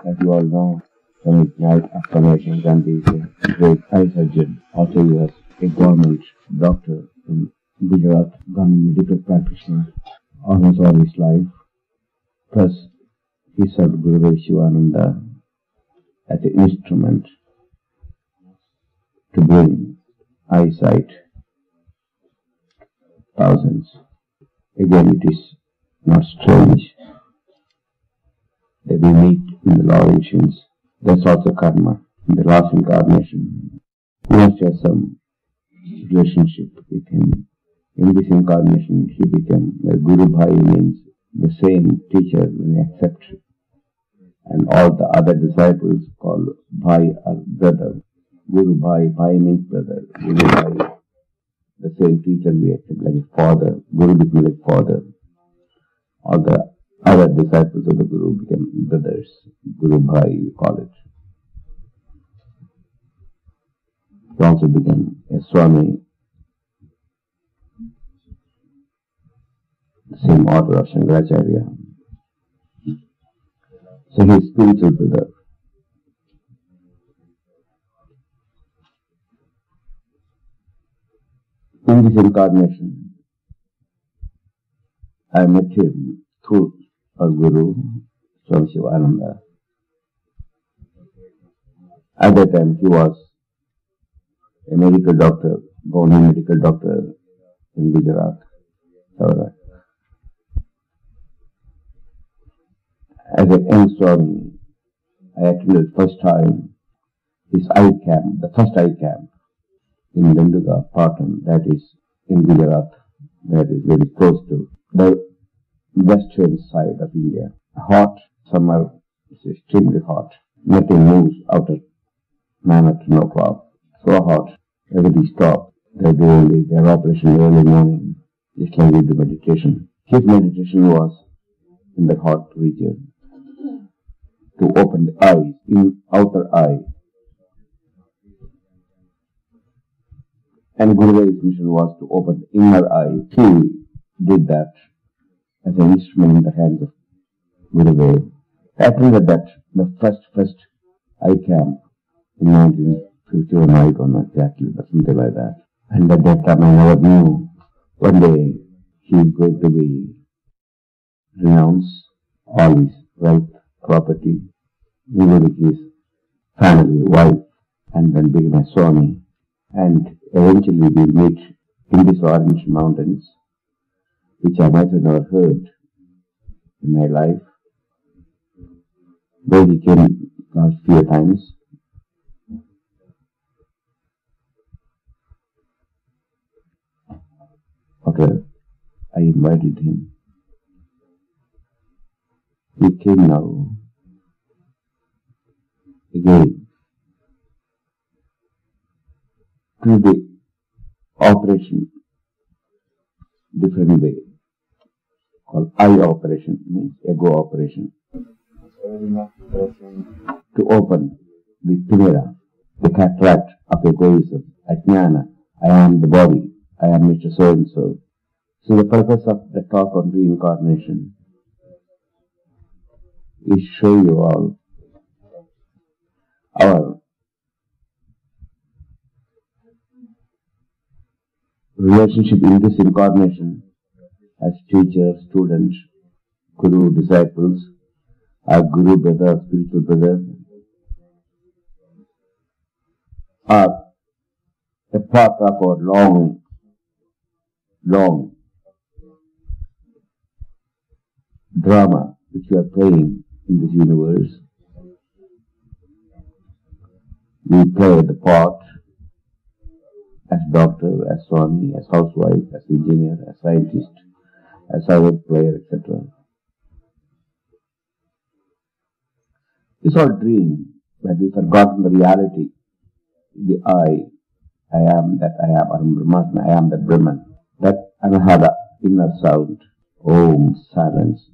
As you all know, some ignite affirmations and these great eye surgeon, after years, a government doctor in Gujarat, government medical practitioner, almost all his life. Plus, he served Guru Shivananda as an instrument to bring eyesight thousands. Again, it is not strange that we meet in the law of ancients. That's also karma. In the last incarnation, we must have some relationship with him. In this incarnation, he became a Guru Bhai, means the same teacher when accept, and all the other disciples call Bhai or brother. Guru Bhai, Bhai means brother. Guru Bhai, the same teacher we accept like a father. Guru became like father. All the other disciples of the Guru became brothers. Guru Bhai, we call it. He also became a Swami, the same order of Shankaracharya. So he is spiritual brother. In this incarnation, I met him through our Guru, Swami Shivananda. At that time, he was a medical doctor, government medical doctor in Gujarat. As a young Swami, I attended first time his eye camp, the first eye camp in Danduga, Patan, that is in Gujarat, that is very close to the western side of India. Hot summer, it's extremely hot. Nothing moves after 9 or 10 o'clock. So hot, everybody stopped. They're doing their operation early morning, just like we do meditation. His meditation was in the hot region, to open the eyes, in outer eye. And Gurudeva's mission was to open the inner eye. He did that as an instrument in the hands of Gurudeva. I attended that, the first eye camp in 1951, I don't know exactly, but something like that. And at that time I never knew one day he is going to be renounce all his wealth, property, with his family, wife, and then become a Swami. And eventually we'll meet in these orange mountains, which I might have never heard in my life. Though he came last few times. Okay, I invited him. He came now, again, to the operation, different way, called eye operation, means ego operation. To open the timira, the cataract of egoism, ajnana, I am the body, I am Mr. So-and-so. So the purpose of the talk on reincarnation is show you all our relationship in this incarnation as teacher, student, guru, disciples, our guru brother, spiritual brother, are a part of our long drama which we are playing in this universe. We play the part as doctor, as Swami, as housewife, as engineer, as scientist, as our player, etc. It's all dream. But we've forgotten the reality. The I am that I am, Aram Brahmasmi, I am the Brahman. That anahada, inner sound, Om, silence,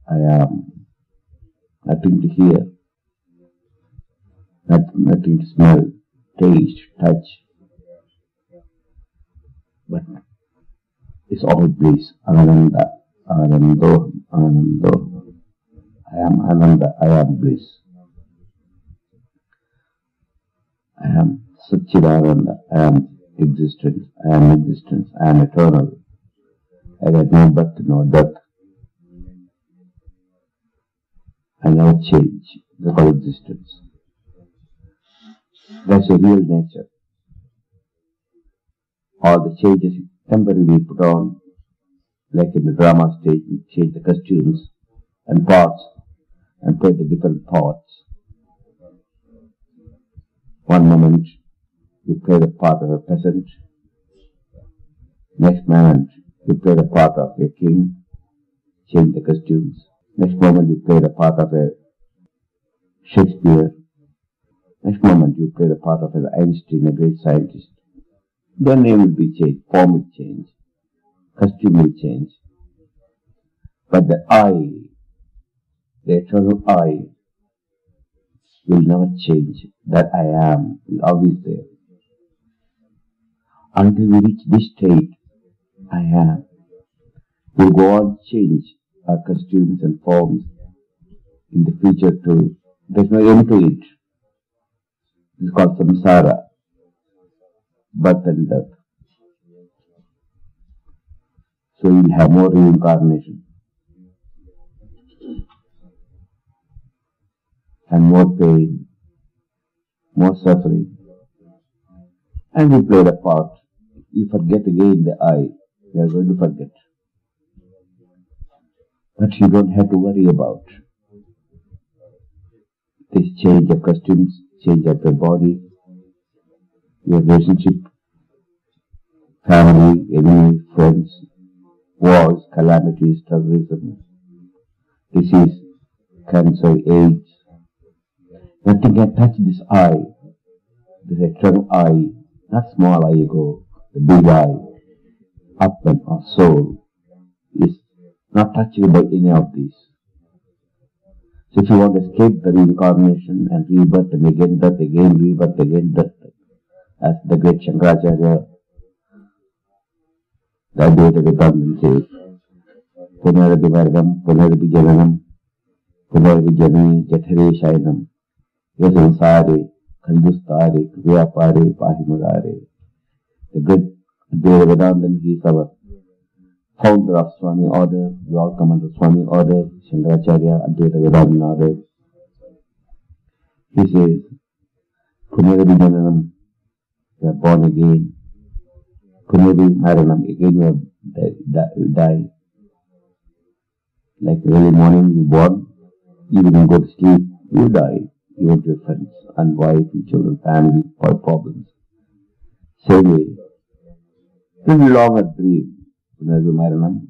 I am. Nothing to hear, nothing to smell, taste, touch. But it's all bliss. Ananda, Anando, Anando. I am Ananda, I am bliss. I am Satchidananda, I am existence, I am existence, I am eternal. I have no birth, no death. I never change. That's all existence. That's a real nature. All the changes temporarily we put on, like in the drama stage, we change the costumes and parts and play the different parts. One moment you play the part of a peasant, next moment you play the part of a king, change the costumes. Next moment you play the part of a Shakespeare. Next moment you play the part of an Einstein, a great scientist. Their name will be changed, form will change, costume will change. But the I, the eternal I, will never change. That I am is always there. Until we reach this state, I am. We'll go on change our costumes and forms in the future too. There's no end to it. It's called samsara, birth and death. So you'll have more reincarnation and more pain, more suffering. And you play the part. You forget again the I. You are going to forget. But you don't have to worry about this change of costumes, change of your body, your relationship, family, enemy, friends, wars, calamities, terrorism, disease, cancer, AIDS. Nothing can touch this I, this eternal I, not small I ego, the big I, Atman or soul, is not touchable by any of these. So if you want to escape the reincarnation and rebirth and again death, again rebirth, again death, as the great Shankaracharya, the Advaryhoo says, Punarabi Vargam, Punarabi Jananam, Punarabi Jani, Jathare Shayanam, Yasansare, Kandustare, Vyapare, Pahimagare. The great Advaryhoo, he is our founder of Swami order. We all come under Swami order, Shankaracharya, Advaryhoo order. He says, Punarabi Jananam, you are born again. Punarabi Maranam, again you die. Like early morning you born, evening you go to sleep, you die. You have your friends and wife and children, family, all problems. Same way, little longer dream, Punarabi Maranam,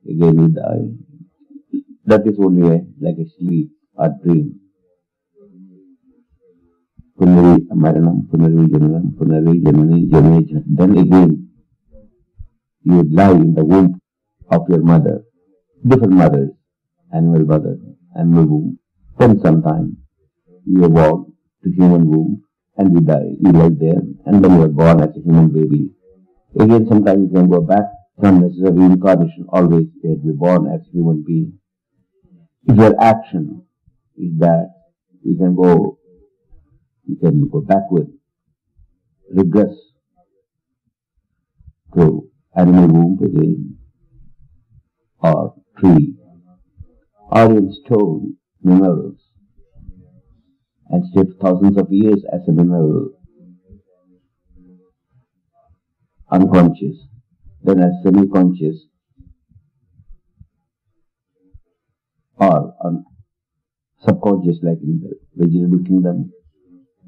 again you die. That is only like a sleep or dream. Punarabi Maranam, Punarabi Jananam, Punarabi Janani, Janani. Then again, you would lie in the womb of your mother, different mothers, animal mother, animal womb. Then sometime you are born to human womb and you die. You lie there and then you are born as a human baby. Again, sometime you can go back. Not necessary reincarnation. Always you have to be born as a human being. If your action is that, you can go backward, regress to animal womb again, or tree, or in stone, minerals, and stay for thousands of years as a mineral, unconscious, then as semi-conscious, or subconscious like in the vegetable kingdom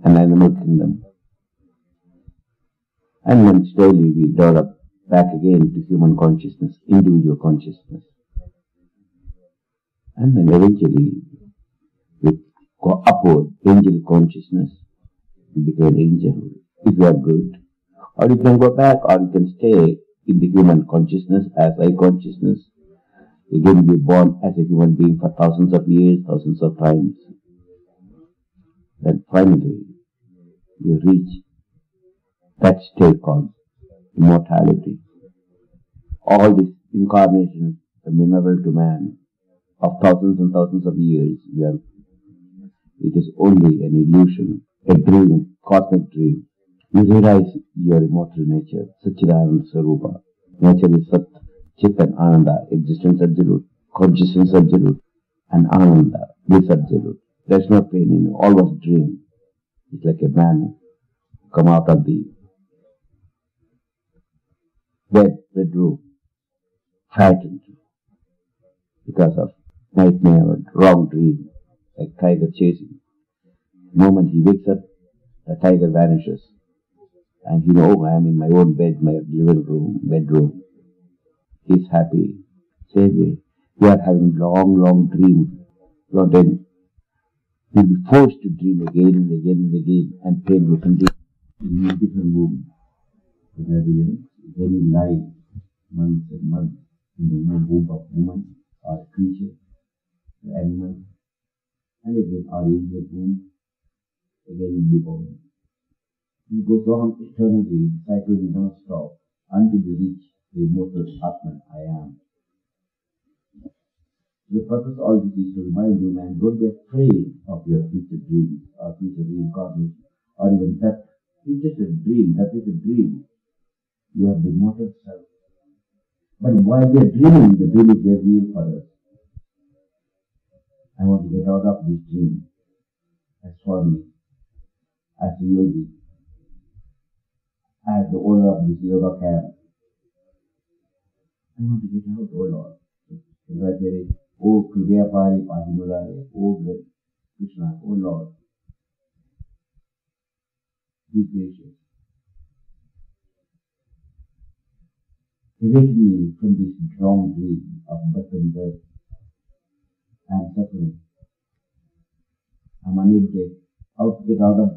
and animal kingdom. And then slowly we develop back again to human consciousness, individual consciousness. And then eventually, with go upward, angel consciousness, you become an angel if you are good. Or you can go back, or you can stay in the human consciousness as I consciousness. Again, be born as a human being for thousands of years, thousands of times. Then finally, you reach that state called immortality. All these incarnations, from mineral to man, of thousands and thousands of years, it is only an illusion, a dream, cosmic dream. You realize your immortal nature, Satchidananda Swarupa. Nature is Sat, Chit and Ananda, existence absolute, consciousness absolute, and Ananda, bliss absolute. There is no pain in it, all was dream. It's like a man come out of the bedroom, frightened because of nightmare or wrong dream, like tiger chasing. The moment he wakes up, the tiger vanishes. And he knows, I am in my own bed, my living room, bedroom. He is happy. Same way, we are having long dreams. So then, we will be forced to dream again and again and again, and pain will continue in a different womb. When we lie months and months in the womb of woman or a creature, the animal, and again our angel womb, again we will be born. It goes on eternally, the cycle will not stop until we reach the immortal Atman, I am. The purpose of all this is to remind you, man, don't be afraid of your future dreams or future reincarnation or even death. It's just a dream, that is a dream. You are the immortal self. But while we are dreaming, the dream is very real for us. I want to get out of this dream as Swami, as a yogi, as the owner of this yoga camp. I want to get out, oh Lord. Oh Kriyapari Pahimulare, oh Krishna, oh Lord. Be gracious. Awaken me from this wrong dream of birth and death. I am suffering. I am unable to get out of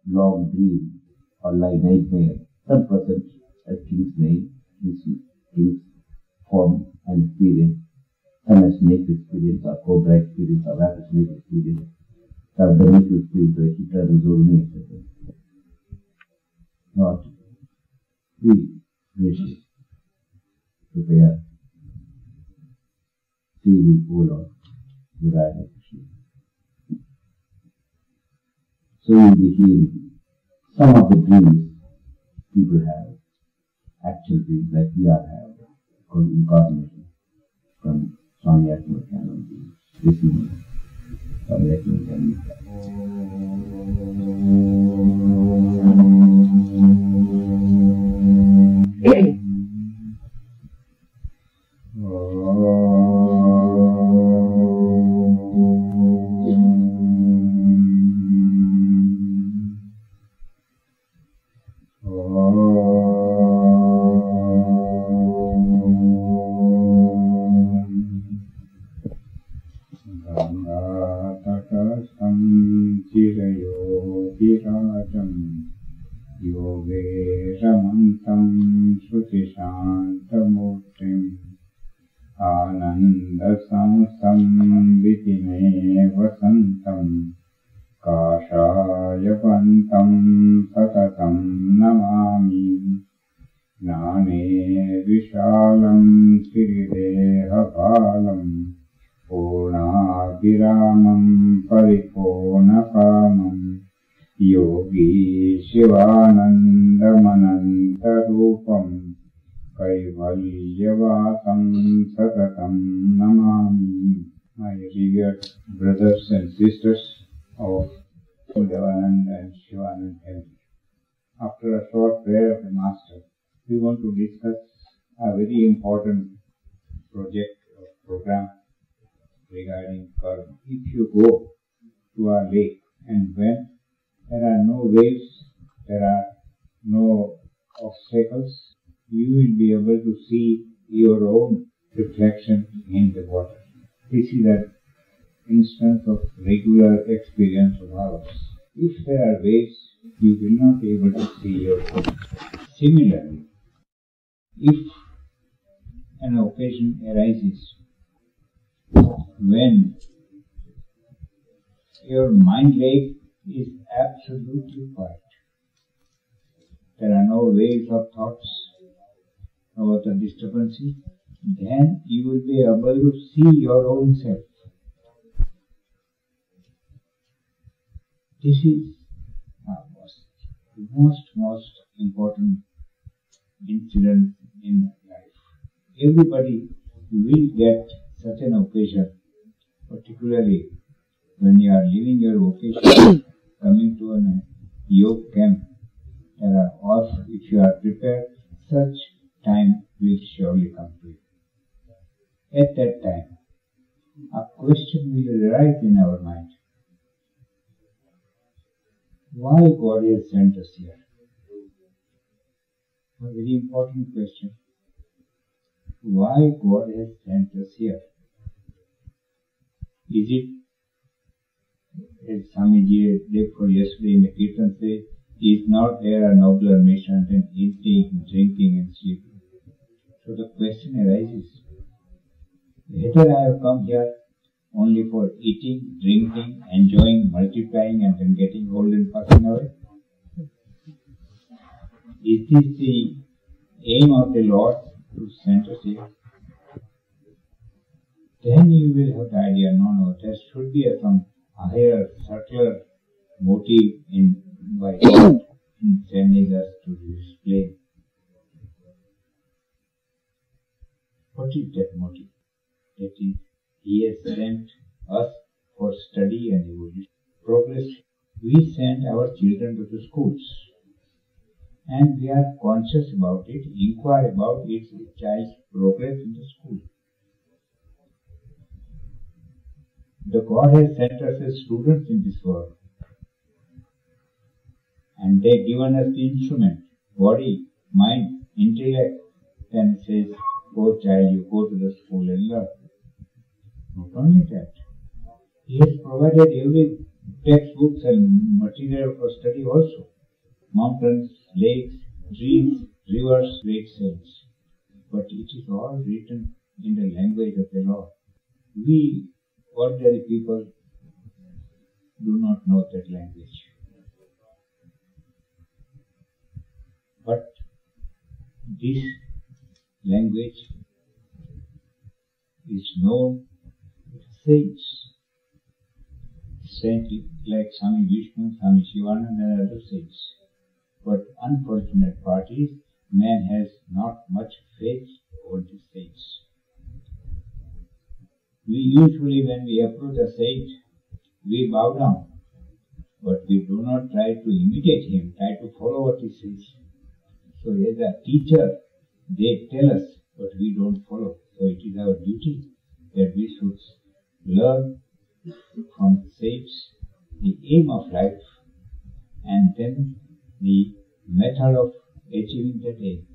long dream or like nightmare. Some present as king's name, king's form and experience. Some as snake experience or cobra experience or rattlesnake experience. Some Dharmic experience or Hitra and Zoruni, etc. Lord, be gracious. Prepare. See me, O Lord, Radha Krishna. So you will be hearing some of the dreams people have, actual dreams like we are have, called incarnation from Swami Advaryhoo, Vishnu, Swami Advaryhoo. Yogi Shivananda Manantarupam Kaivalyavasam Satatam Namami. My revered brothers and sisters of Vishnu-devananda and Shivananda heritage. After a short prayer of the Master, we want to discuss a very important project or program regarding karma. If you go to a lake and when there are no waves, there are no obstacles, you will be able to see your own reflection in the water. This is a instance of regular experience of ours. If there are waves, you will not be able to see your foot. Similarly, if an occasion arises when your mind lake is absolutely quiet, there are no waves of thoughts, no other disturbances, then you will be able to see your own self. This is the most important incident in life. Everybody will get such an occasion, particularly when you are leaving your vocation, coming to a yoga camp. There are also, if you are prepared, such time will surely come to you. At that time, a question will arise in our mind. Why God has sent us here? A very important question. Why God has sent us here? Is it, as Swamiji day for yesterday in the Kirtan said, is not there a nobler mission than eating, drinking and sleeping? So the question arises, whether I have come here only for eating, drinking, enjoying, multiplying and then getting old and passing away? Is this the aim of the Lord to send us here? Then you will have the idea, no, there should be some higher, subtler motive by God in sending us to this plane. What is that motive? That is, He has sent us for study and evolution. Progress. We send our children to the schools and we are conscious about it, inquire about its child's progress in the school. The God has sent us as students in this world and they given us the instrument, body, mind, intellect, then says, go child, you go to the school and learn. Not only that, He has provided every textbooks and material for study also. Mountains, lakes, trees, rivers, great saints. But it is all written in the language of the Lord. We, ordinary people, do not know that language. But this language is known to saints. Saints like Swami Vishnu, Swami Sivananda and other saints. But unfortunate part is, man has not much faith over the saints. We usually, when we approach a saint, we bow down. But we do not try to imitate him, try to follow what he says. So as a teacher, they tell us, but we don't follow. So it is our duty that we should learn from the saints the aim of life and then the method of achieving that aim.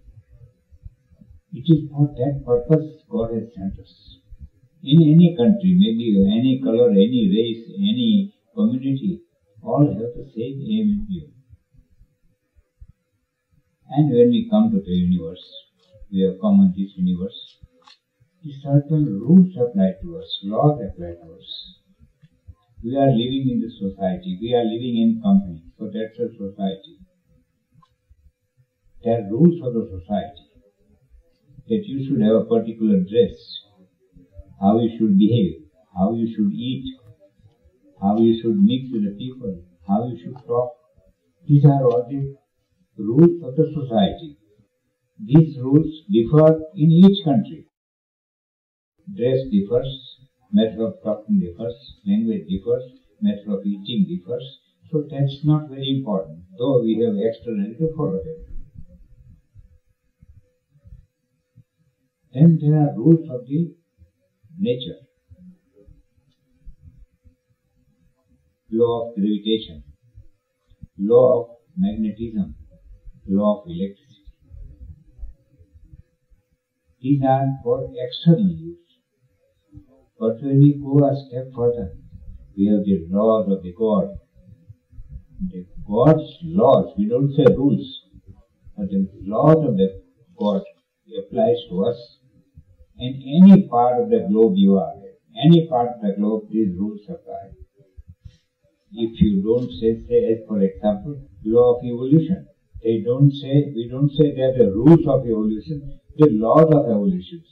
It is for that purpose God has sent us. In any country, maybe any color, any race, any community, all have the same aim in view. And when we come to the universe, we have come in this universe, certain rules apply to us, laws apply to us. We are living in the society, we are living in company, so that's a society. There are rules of the society, that you should have a particular dress, how you should behave, how you should eat, how you should mix with the people, how you should talk. These are all the rules of the society. These rules differ in each country. Dress differs, method of talking differs, language differs, method of eating differs. So that's not very important, though we have externally to follow them. Then there are rules of the nature. Law of gravitation, law of magnetism, law of electricity. These are for external use. But when we go a step further, We have the laws of the God. The God's laws, we don't say rules, but the laws of the God applies to us. In any part of the globe you are, any part of the globe, these rules apply. If you don't say, for example, law of evolution, we don't say that the rules of evolution, the laws of evolution.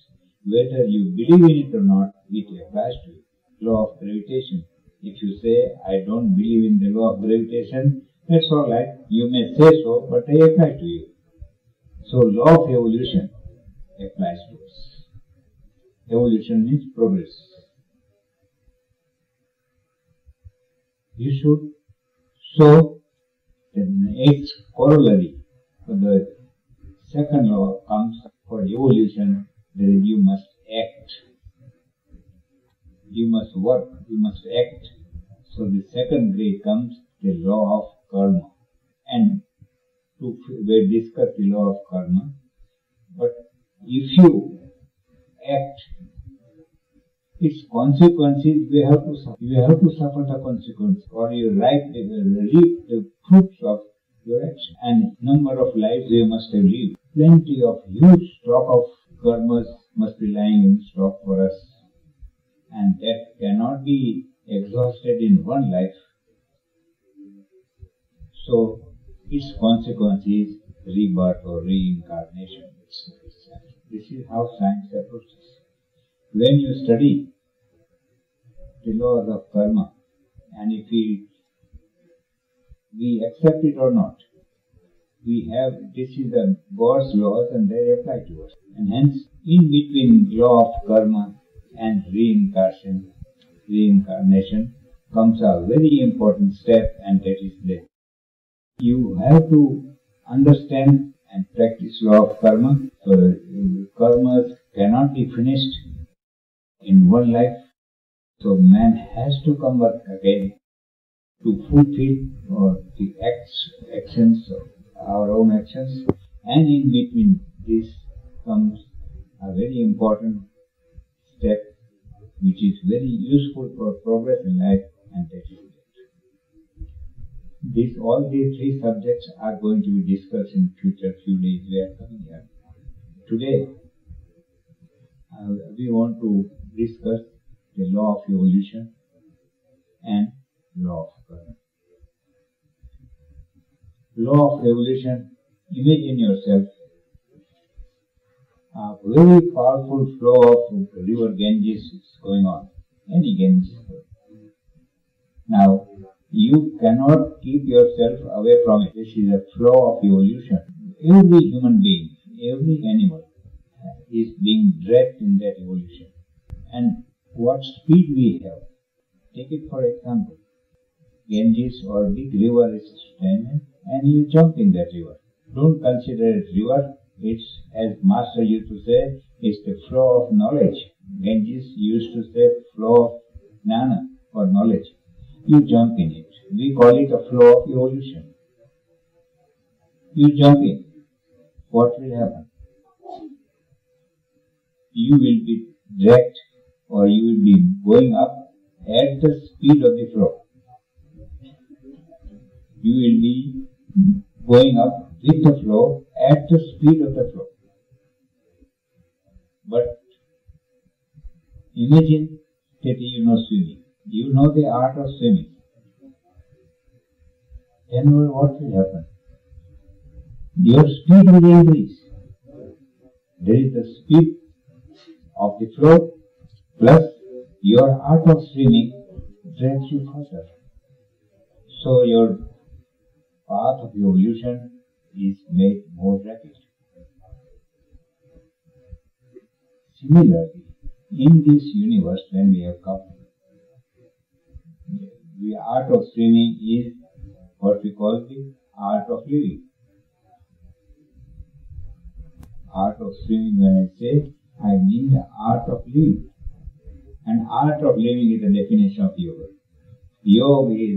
Whether you believe in it or not, it applies to you. Law of gravitation. If you say, I don't believe in the law of gravitation, that's all right. You may say so, but they apply to you. So, law of evolution applies to us. Evolution means progress. You should. So, the next corollary for the second law comes for evolution, that is, you must act. You must work, you must act. So the second grade comes the law of karma. And we discuss the law of karma. But if you act, its consequences, you have to suffer the consequences, or you reap the fruits of your action. And number of lives you must have lived. Plenty of huge stock of karmas must be lying in stock for us. And that cannot be exhausted in one life. So, its consequence is rebirth or reincarnation. This is how science approaches. When you study the laws of karma, and if we accept it or not, this is the God's laws and they apply to us. And hence, in between law of karma and reincarnation comes a very important step, and that is death. You have to understand and practice law of karma. So karmas cannot be finished in one life. So man has to come back again to fulfill or the actions of our own actions. And in between this comes a very important step which is very useful for progress in life, and that is death. All these three subjects are going to be discussed in future few days. We are coming here. Today, we want to discuss the law of evolution and law of karma. Law of evolution, imagine yourself a very powerful flow of river Ganges is going on. Any Ganges. Now, you cannot keep yourself away from it. This is a flow of evolution. Every human being, every animal is being dragged in that evolution. And what speed we have. Take it for example. Ganges or big river is standing and you jump in that river. Don't consider it river. It's, as Master used to say, it's the flow of knowledge. Ganges used to say flow of jnana or knowledge. You jump in it. We call it a flow of evolution. You jump in. What will happen? You will be dragged or you will be going up at the speed of the flow. You will be going up with the flow at the speed of the flow. But imagine that you know swimming. You know the art of swimming. Then what will happen? Your speed will increase. There is the speed of the flow plus your art of swimming drags you further. So your path of evolution is made more rapid. Similarly, in this universe when we have come, the art of swimming is what we call the art of living. Art of swimming, when I say, I mean the art of living. And art of living is the definition of yoga. Yoga is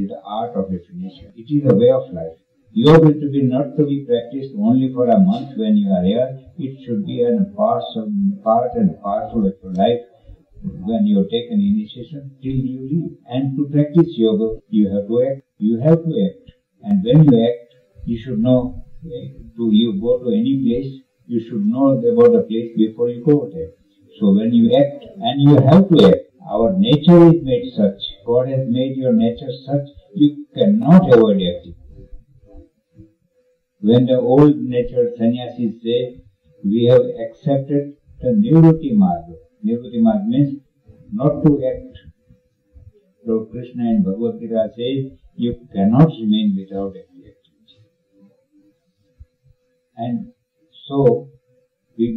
the art of definition. It is a way of life. Yoga is not to be practiced only for a month when you are here. It should be a part and parcel of your life. when you take an initiation till you leave. And to practice yoga, you have to act. You have to act. And when you act, you should know, you go to any place, you should know about the place before you go there. So when you act, and you have to act, our nature is made such, God has made your nature such, you cannot avoid acting. When the old nature sannyasis say, we have accepted the nivrutti marga. Nivrutti marga means not to act. Lord Krishna in Bhagavad Gita says, you cannot remain without activity. And so, we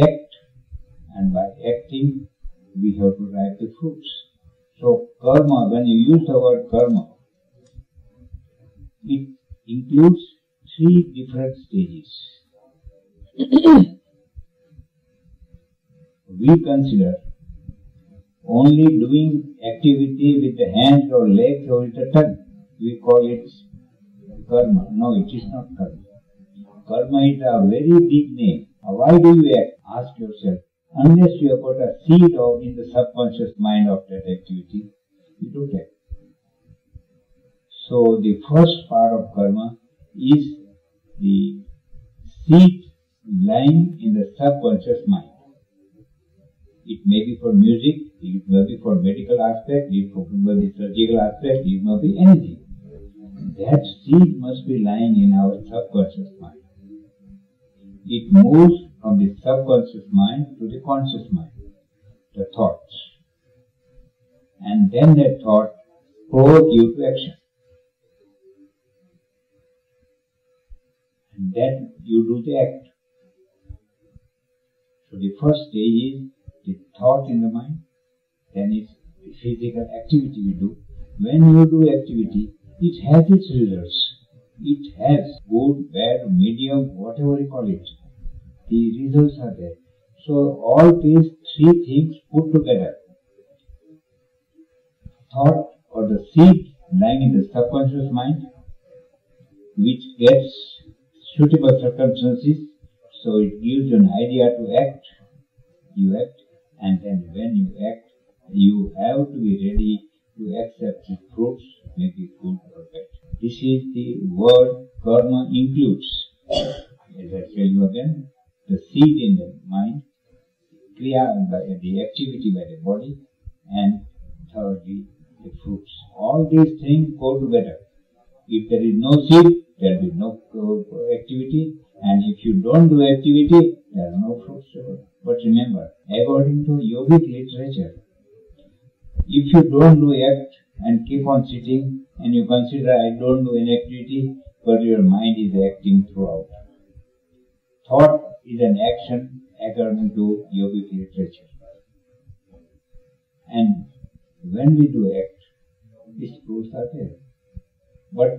act, and by acting, we have to reap the fruits. So, karma, when you use the word karma, it includes 3 different stages. We consider only doing activity with the hands or legs or with the tongue. We call it karma. No, it is not karma. Karma is a very big name. Why do you act? Ask yourself. Unless you have got a seed in the subconscious mind of that activity, you don't act. So the first part of karma is the seed lying in the subconscious mind. It may be for music, it may be for medical aspect, it may be surgical aspect, it may be anything. That seed must be lying in our subconscious mind. It moves from the subconscious mind to the conscious mind, the thoughts. And then that thought provokes you to action. And then you do the act. So the first stage is the thought in the mind, then it's the physical activity we do. When you do activity, it has its results. It has good, bad, medium, whatever you call it. The results are there. So all these 3 things put together, thought or the seed lying in the subconscious mind, which gets suitable circumstances, so it gives you an idea to act. You act, and then when you act, you have to be ready to accept the fruits, maybe good or bad. This is the word karma includes. As I tell you again, the seed in the mind, kriya by the activity by the body, and thirdly, the fruits. All these things go together. If there is no seed, there will be no activity, and if you don't do activity, there are no fruits. But remember, according to yogic literature, if you don't do act and keep on sitting, and you consider I don't do any activity, but your mind is acting throughout. Thought is an action according to yogic literature. And when we do act, these fruits are there. But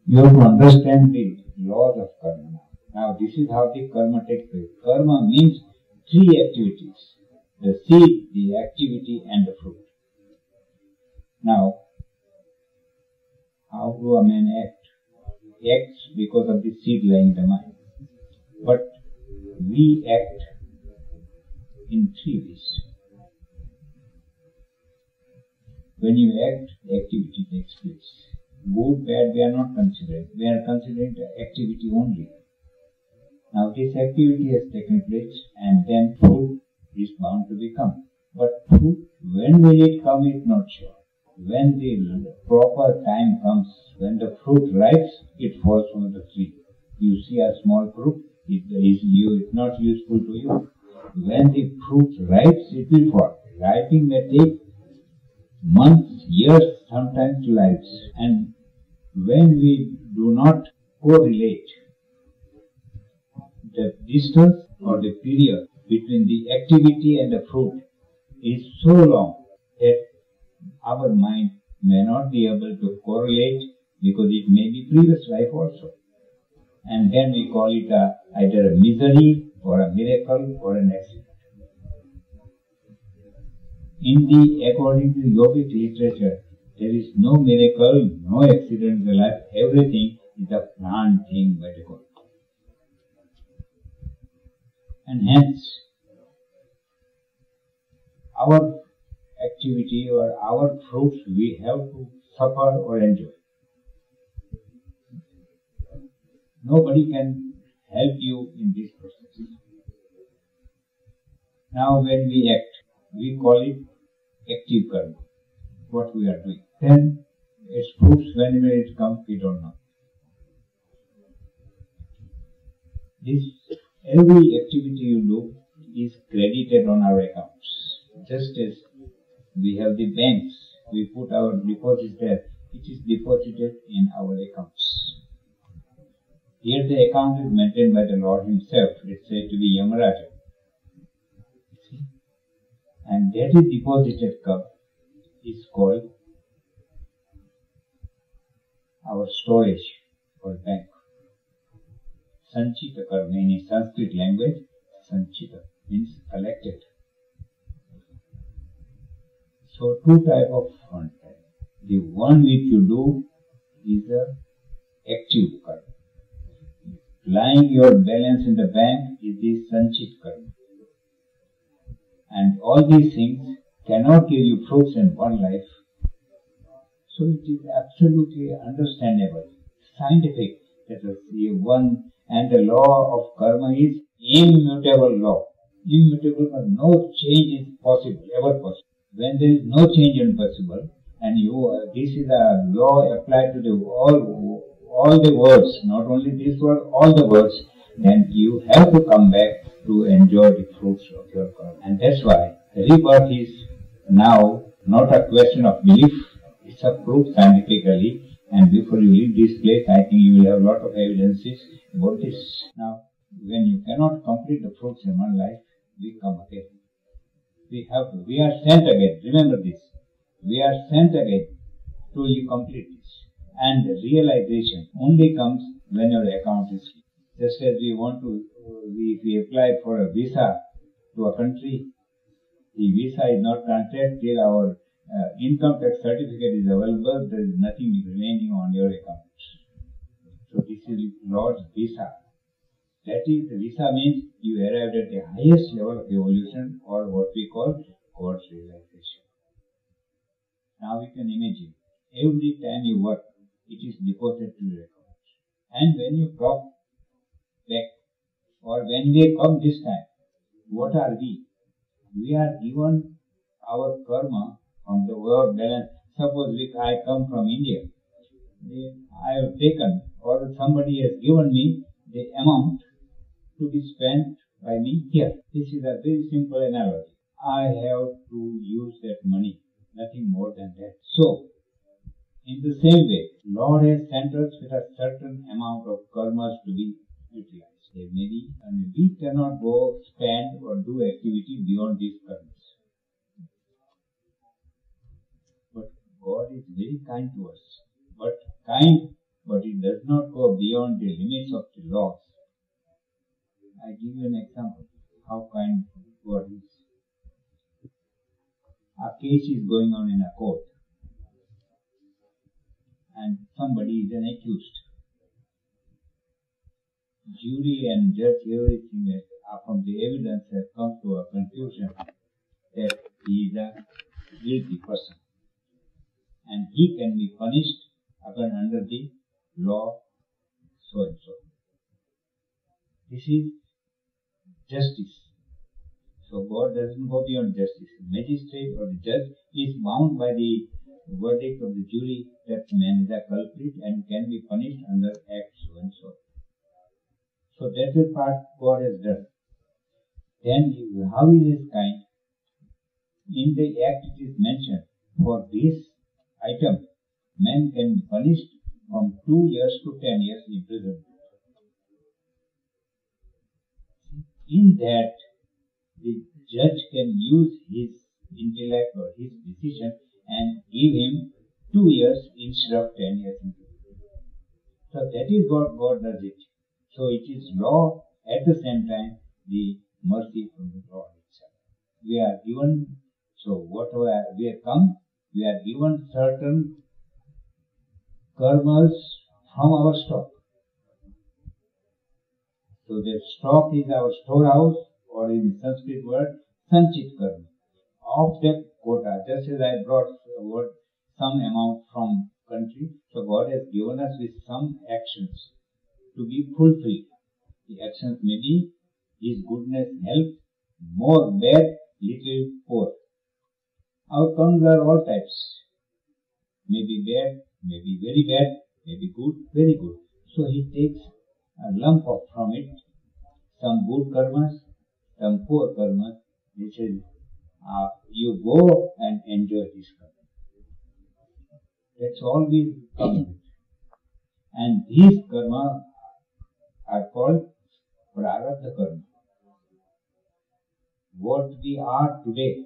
you have to understand the laws of karma. Now this is how the karma takes place. Karma means 3 activities. The seed, the activity, and the fruit. Now, how do a man act? He acts because of the seed lying in the mind. But we act in 3 ways. When you act, the activity takes place. Good, bad, we are not considering. We are considering the activity only. Now this activity has taken place, and then fruit is bound to become. But fruit, when will it come is not sure. When the proper time comes, when the fruit ripes, it falls from the tree. You see a small fruit, it's not useful to you. When the fruit ripes, it will fall. Ripening may take months, years, sometimes lives. And when we do not correlate the distance or the period between the activity and the fruit is so long that our mind may not be able to correlate, because it may be previous life also. And then we call it either a misery or a miracle or an accident. According to yogic literature, there is no miracle, no accident in the life. Everything is a planned thing by the God. And hence, our activity or our fruits we have to suffer or enjoy. Nobody can help you in this process. Now when we act, we call it active karma, what we are doing. Then its fruits, whenever it comes, we don't know. This, every activity you do is credited on our accounts. Just as we have the banks, we put our deposit there, it is deposited in our accounts. Here the account is maintained by the Lord Himself. It's said to be Yamaraja. See? And that is deposited cup is called our storage or bank. Sanchita karma in Sanskrit language, Sanchita means collected. So two types of fund. The one which you do is the active karma. Lying your balance in the bank is the Sanchit karma. And all these things cannot give you fruits in one life. So it is absolutely understandable, scientific, that the one and the law of karma is immutable law. Immutable, but no change is possible, ever possible. When there is no change possible, and this is a law applied to all the words, not only this word, all the words, then you have to come back to enjoy the fruits of your karma. And that's why rebirth is now not a question of belief, it's a proof scientifically. And before you leave this place, I think you will have a lot of evidences about this. Now, when you cannot complete the fruits in one life, we come again. We are sent again. Remember this. We are sent again till you complete this. And the realization only comes when your account is clear. Just as if we apply for a visa to a country, the visa is not granted till our income tax certificate is available. There is nothing remaining on your account. So this is Lord's visa. That is, the visa means you arrived at the highest level of evolution, or what we call God's realization. Now we can imagine, every time you work, it is deposited to your account. And when you come back, or when we come this time, what are we? We are given our karma from the world balance. Suppose I come from India, I have taken, or somebody has given me the amount to be spent by me here. This is a very simple analogy. I have to use that money, nothing more than that. So, in the same way, Lord has sent us with a certain amount of karmas to be utilized. There may be, and we cannot go spend or do activity beyond these karmas. But God is very kind to us. But it does not go beyond the limits of the laws. I give you an example how kind God is. A case is going on in a court, and somebody is an accused. Jury and judge, everything from the evidence has come to a conclusion that he is a guilty person, and he can be punished again under the law so and so. This is justice. So God doesn't go beyond justice. The magistrate or the judge is bound by the verdict of the jury that man is a culprit and can be punished under act so and so. So that is part God has done. Then how is His kind? In the act it is mentioned, for this item, man can be punished from 2 years to 10 years imprisonment. In that, the judge can use his intellect or his decision and give him 2 years instead of 10 years imprisonment. So that is what God does it. So it is law, at the same time, the mercy from the Lord itself. We are given, so whatever we have come, we are given certain karmas from our stock. So the stock is our storehouse, or in Sanskrit word, Sanchit karma. of that quota, just as I brought some amount from country, so God has given us with some actions to be fulfilled. The actions may be His goodness, help, more bad, little poor. Our karmas are all types. Maybe bad, maybe very bad, maybe good, very good. So He takes a lump of from it, some good karmas, some poor karmas. He says, you go and enjoy this karma. That's all we come with. And these karma are called prarabdha karma. What we are today,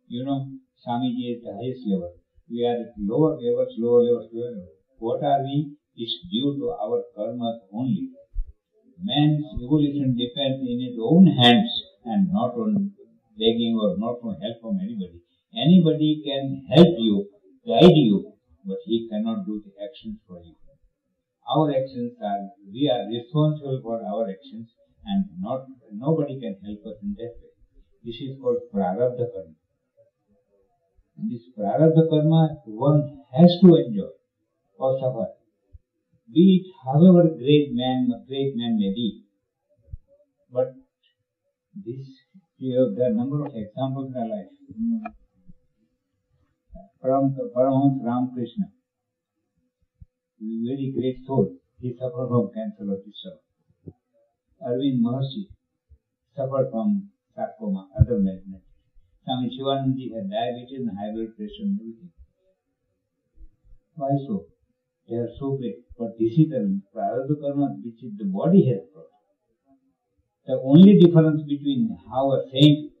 Swamiji is the highest level. We are at lower levels. What are we? It's due to our karmas only. Man's evolution depends in his own hands and not on begging or not on help from anybody. Anybody can help you, guide you, but he cannot do the actions for you. Our actions we are responsible for our actions, and nobody can help us in that way. This is called prarabdha karma. This prarabdha karma one has to enjoy or suffer. Be it however great man may be. But there are a number of examples in our life. Paramahansa Ramakrishna, very great soul, he suffered from cancer of the stomach. Arvind Maharshi suffered from sarcoma, other malignancies. Swami Sivananda had diabetes and high blood pressure and everything. Why so? They are so great. But this is the prarabdha karma which the body has brought. The only difference between how a saint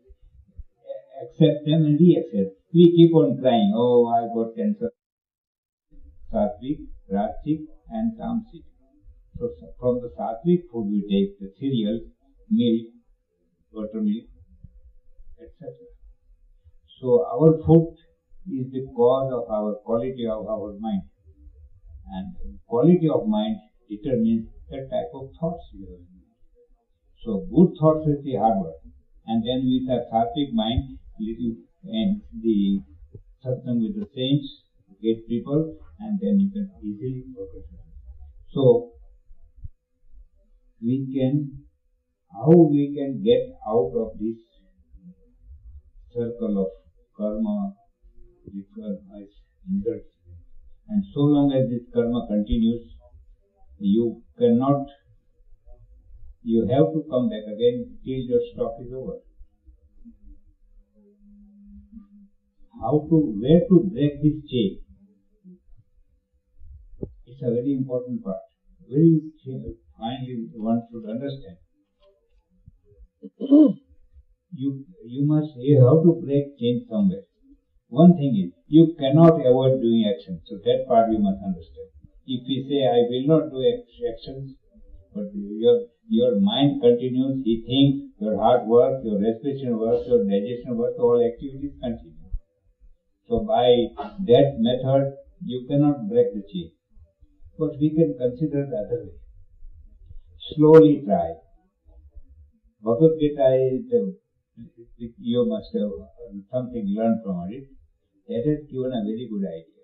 accepts them and we accept. We keep on crying, oh, I got cancer. Sattvic, Rajasic and Tamasic. So from the Sattvic food we take the cereals, milk, buttermilk, etc. So our food is the cause of our quality of our mind. And quality of mind determines the type of thoughts we have. So good thoughts is the hard work. And then with a sattvic mind, and the satsang with the saints, great people, and then you can easily progress. So how we can get out of this circle of karma, and so long as this karma continues, you have to come back again till your stock is over. Where to break this chain? It's a very important part. Very finally one should understand. You have to break chain somewhere. One thing is, you cannot avoid doing action. So that part you must understand. If you say, I will not do actions, but your mind continues, he thinks, your heart works, your respiration works, your digestion works, all activities continue. So by that method, you cannot break the chain. But we can consider the other way. Slowly try. Bhagavad Gita is you must have something learned from it. That has given a very good idea.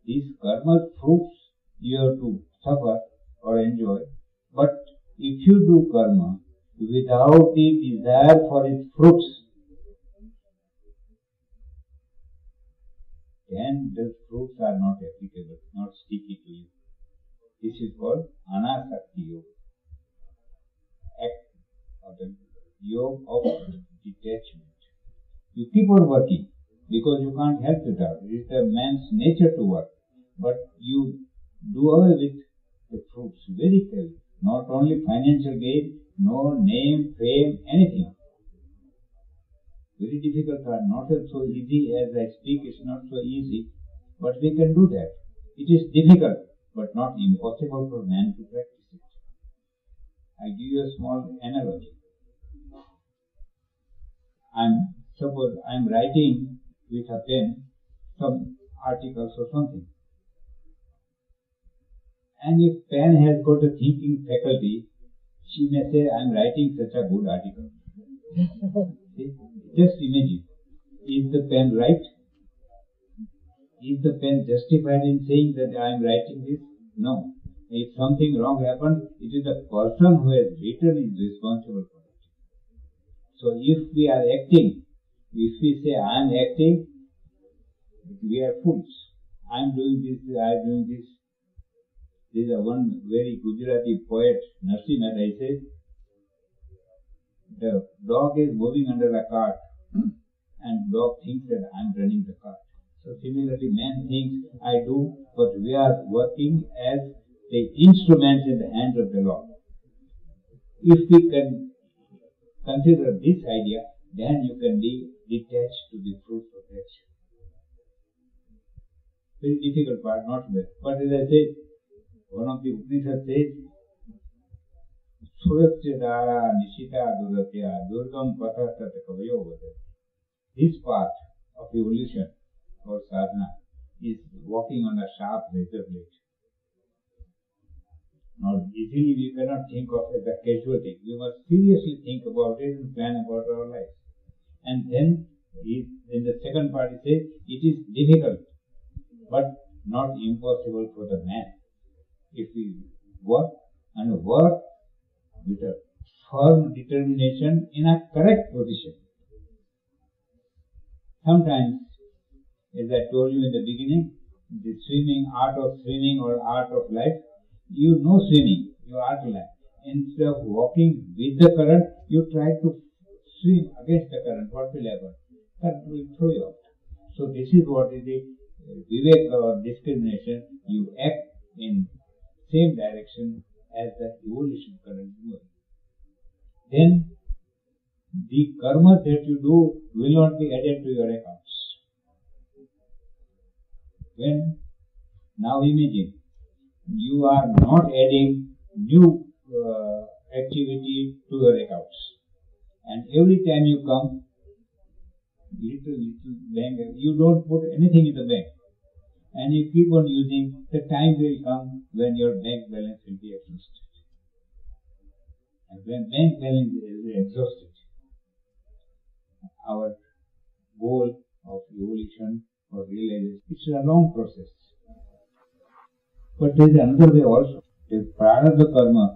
These karma fruits you have to suffer or enjoy. But if you do karma without the desire for its fruits, then the fruits are not applicable, not sticky to you. This is called anasakti yoga. Act of the yoga of detachment. You keep on working because you can't help it out. It is a man's nature to work. But you do away with the fruits very carefully. Not only financial gain, no name, fame, anything. Very difficult, not so easy as I speak, it's not so easy, but we can do that. It is difficult, but not impossible for man to practice it. I give you a small analogy. Suppose I'm writing with a pen some articles or something. And if pen has got a thinking faculty, she may say, I'm writing such a good article. See? Just imagine. Is the pen right? Is the pen justified in saying that I am writing this? No. If something wrong happened, it is the person who has written is responsible for it. So if we are acting, if we say I am acting, we are fools. I am doing this, I am doing this. There is one very Gujarati poet, Narsi Mehta, he says, the dog is moving under a cart and dog thinks that I am running the cart. So similarly, man thinks I do, but we are working as the instruments in the hands of the Lord. If we can consider this idea, then you can be detached to the fruit of action. Very difficult part, not bad. But as I said, one of the Upanishads says, Suratya Nishita Duratya Durgam Patha Tatakavayo Vada. This path of evolution or sadhana is walking on a sharp razor blade. Not easily we cannot think of it as a casual thing. We must seriously think about it and plan about our life. And then in the second part it says, it is difficult but not impossible for the man. If we work and work with a firm determination in a correct position. Sometimes, as I told you in the beginning, the art of swimming or art of life, you know swimming, you are to life. Instead of walking with the current, you try to swim against the current. What will happen? Current will throw you out. So this is what is the vivek or discrimination. You act in same direction as the evolution current moves. Then the karma that you do will not be added to your accounts. Now imagine, you are not adding new activity to your accounts. And every time you come, little bank, you don't put anything in the bank. And you keep on using, the time will come when your bank balance will be exhausted. And when bank balance is exhausted, our goal of evolution or realization, it's a long process. But there is another way also. The prarabdha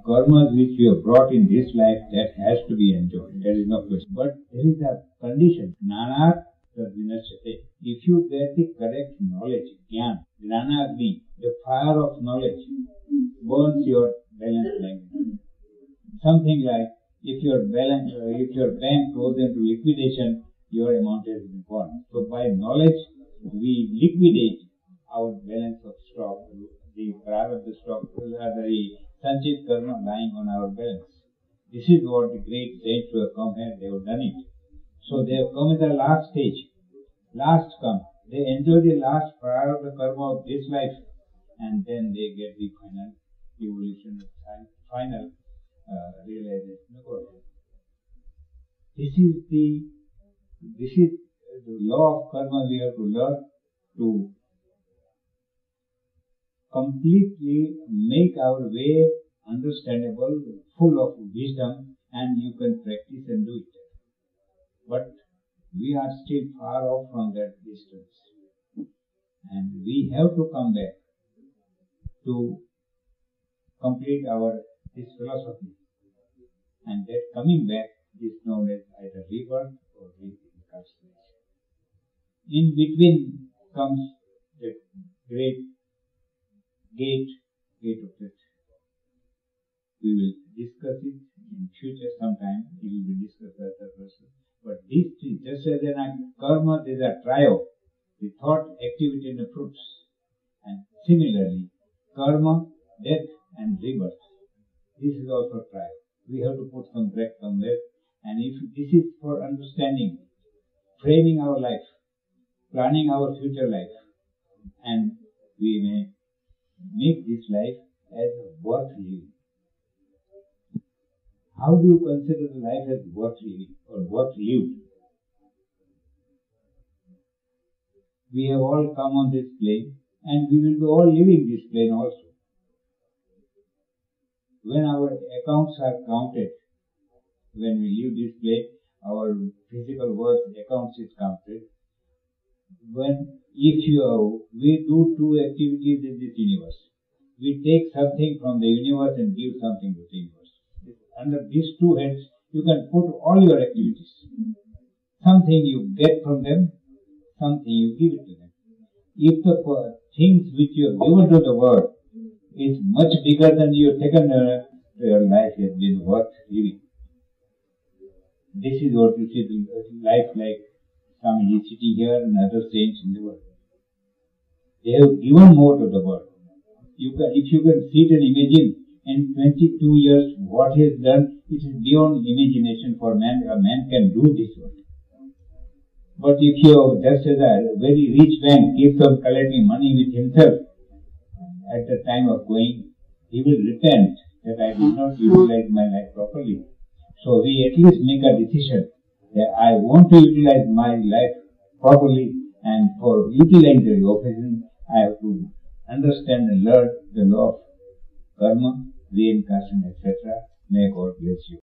karmas which you have brought in this life, that has to be enjoyed. There is no question. But there is a condition. Gnanat tadvinashyate. If you get the correct knowledge, jnana, gnanagni, the fire of knowledge burns your balance language. Something like if your bank goes into liquidation, your amount has been burned. So by knowledge, we liquidate our balance of stock, the prarabdha stock, the sanchit karma lying on our balance. This is what the great saints who have come here, they have done it. So they have come at the last stage, last come. They enjoy the last prarabdha karma of this life, and then they get the final evolution, final realization of God. This is the law of karma we have to learn to completely make our way understandable, full of wisdom, and you can practice and do it. But we are still far off from that distance. And we have to come back to complete this philosophy. And that coming back is known as either rebirth or reincarnation. In between comes the great gate of death. We will discuss it in future sometime. It will be discussed by the person. But these three, just as in a karma, there is a trio, the thought, activity, and the fruits. And similarly, karma, death, and rebirth. This is also a trio. We have to put some break somewhere. And if this is for understanding, framing our life, planning our future life, and we may make this life as worth living. How do you consider the life as worth living or worth lived? We have all come on this plane and we will be all leaving this plane also. When our accounts are counted, when we leave this plane, our physical worth accounts is counted, we do two activities in this universe. We take something from the universe and give something to the universe. Under these two heads, you can put all your activities. Something you get from them, something you give it to them. If the things which you have given to the world is much bigger than you have taken, your life has been worth living. This is what you see, life like Swamiji sitting here and other saints in the world. They have given more to the world. If you can sit and imagine in 22 years what he has done, it is beyond imagination for man. A man can do this work. But if you, just as a very rich man keeps on collecting money with himself, at the time of going, he will repent that I did not utilize my life properly. So we at least make a decision that I want to utilize my life properly, and for utilizing the occasion, I have to understand and learn the law of karma, reincarnation, etc. May God bless you.